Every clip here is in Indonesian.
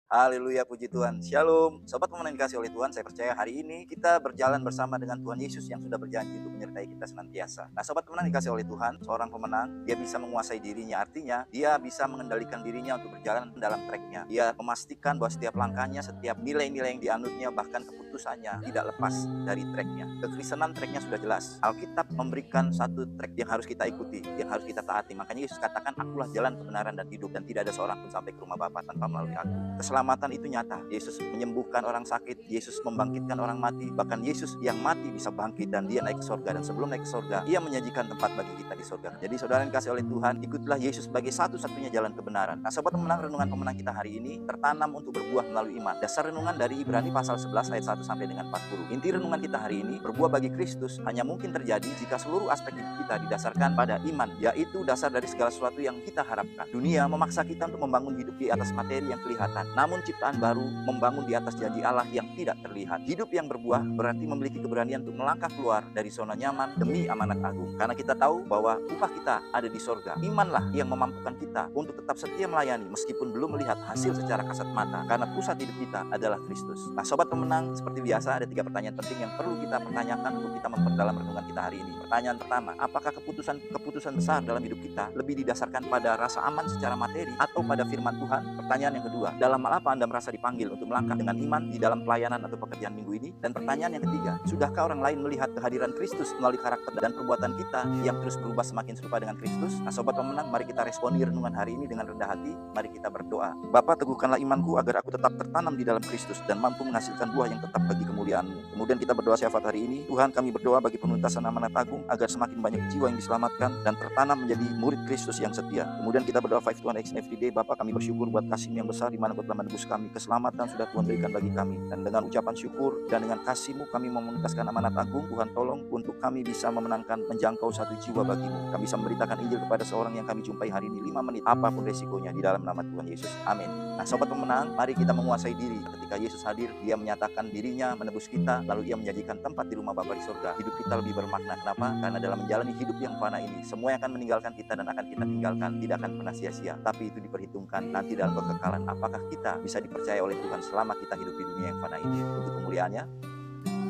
Haleluya, puji Tuhan. Shalom, sobat pemenang dikasih oleh Tuhan. Saya percaya hari ini kita berjalan bersama dengan Tuhan Yesus yang sudah berjanji untuk menyertai kita senantiasa. Nah, sobat pemenang dikasih oleh Tuhan, seorang pemenang, dia bisa menguasai dirinya. Artinya, dia bisa mengendalikan dirinya untuk berjalan dalam tracknya. Dia memastikan bahwa setiap langkahnya, setiap nilai-nilai yang dianutnya, bahkan keputusannya tidak lepas dari tracknya. Kekristenan tracknya sudah jelas. Alkitab memberikan satu track yang harus kita ikuti, yang harus kita taati. Makanya Yesus katakan, akulah jalan kebenaran dan hidup, dan tidak ada seorang pun sampai ke rumah Bapa tanpa melalui aku. Keselamatan itu nyata. Yesus menyembuhkan orang sakit, Yesus membangkitkan orang mati, bahkan Yesus yang mati bisa bangkit dan dia naik ke sorga, dan sebelum naik ke sorga, ia menyajikan tempat bagi kita di sorga. Jadi saudara yang dikasih oleh Tuhan, ikutlah Yesus sebagai satu-satunya jalan kebenaran. Nah, sobat pemenang, renungan pemenang kita hari ini tertanam untuk berbuah melalui iman. Dasar renungan dari Ibrani pasal 11 ayat 1 sampai dengan 40. Inti renungan kita hari ini, berbuah bagi Kristus hanya mungkin terjadi jika seluruh aspek hidup kita didasarkan pada iman, yaitu dasar dari segala sesuatu yang kita harapkan. Dunia memaksa kita untuk membangun hidup di atas materi yang kelihatan, namun ciptaan baru membangun di atas janji Allah yang tidak terlihat. Hidup yang berbuah berarti memiliki keberanian untuk melangkah keluar dari zona nyaman demi amanat agung. Karena kita tahu bahwa upah kita ada di sorga. Imanlah yang memampukan kita untuk tetap setia melayani meskipun belum melihat hasil secara kasat mata, karena pusat hidup kita adalah Kristus. Nah, sobat pemenang, seperti biasa ada 3 pertanyaan penting yang perlu kita pertanyakan untuk kita memperdalam renungan kita hari ini. Pertanyaan pertama, apakah keputusan besar dalam hidup kita lebih didasarkan pada rasa aman secara materi atau pada firman Tuhan? Pertanyaan yang kedua, dalam hal apa Anda merasa dipanggil untuk melangkah dengan iman di dalam pelayanan atau pekerjaan minggu ini? Dan pertanyaan yang ketiga, sudahkah orang lain melihat kehadiran Kristus melalui karakter dan perbuatan kita yang terus berubah semakin serupa dengan Kristus? Nah, sobat pemenang, mari kita responi renungan hari ini dengan rendah hati. Mari kita berdoa. Bapa, teguhkanlah imanku agar aku tetap tertanam di dalam Kristus dan mampu menghasilkan buah yang tetap bagi kemuliaan-Mu. Kemudian kita berdoa syafaat hari ini. Tuhan, kami berdoa bagi penuntasan amanat agung agar semakin banyak jiwa yang diselamatkan dan tertanam menjadi murid Kristus yang setia. Kemudian kita berdoa 5 Tuhan Action Everyday. Bapa, kami bersyukur buat kasih-Mu yang besar di mana Kau telah menebus kami. Keselamatan sudah Tuhan berikan bagi kami, dan dengan ucapan syukur dan dengan kasih-Mu kami mau menuntaskan amanat agung. Tuhan, tolong untuk kami bisa memenangkan menjangkau satu jiwa bagi-Mu. Kami bisa memberitakan Injil kepada seorang yang kami jumpai hari ini 5 menit, apapun resikonya, di dalam nama Tuhan Yesus. Amin. Nah, sobat pemenang, mari kita menguasai diri. Ketika Yesus hadir, Dia menyatakan dirinya, menebus kita, lalu Ia menjanjikan tempat di rumah Bapa di surga. Hidup kita lebih bermakna. Kenapa? Karena dalam menjalani hidup yang fana ini, semua yang akan meninggalkan kita dan akan kita tinggalkan tidak akan pernah sia-sia, tapi itu diperhitungkan nanti dalam kekekalan. Apakah kita bisa dipercaya oleh Tuhan selama kita hidup di dunia yang fana ini? Untuk kemuliaan-Nya,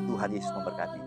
Tuhan Yesus memberkati.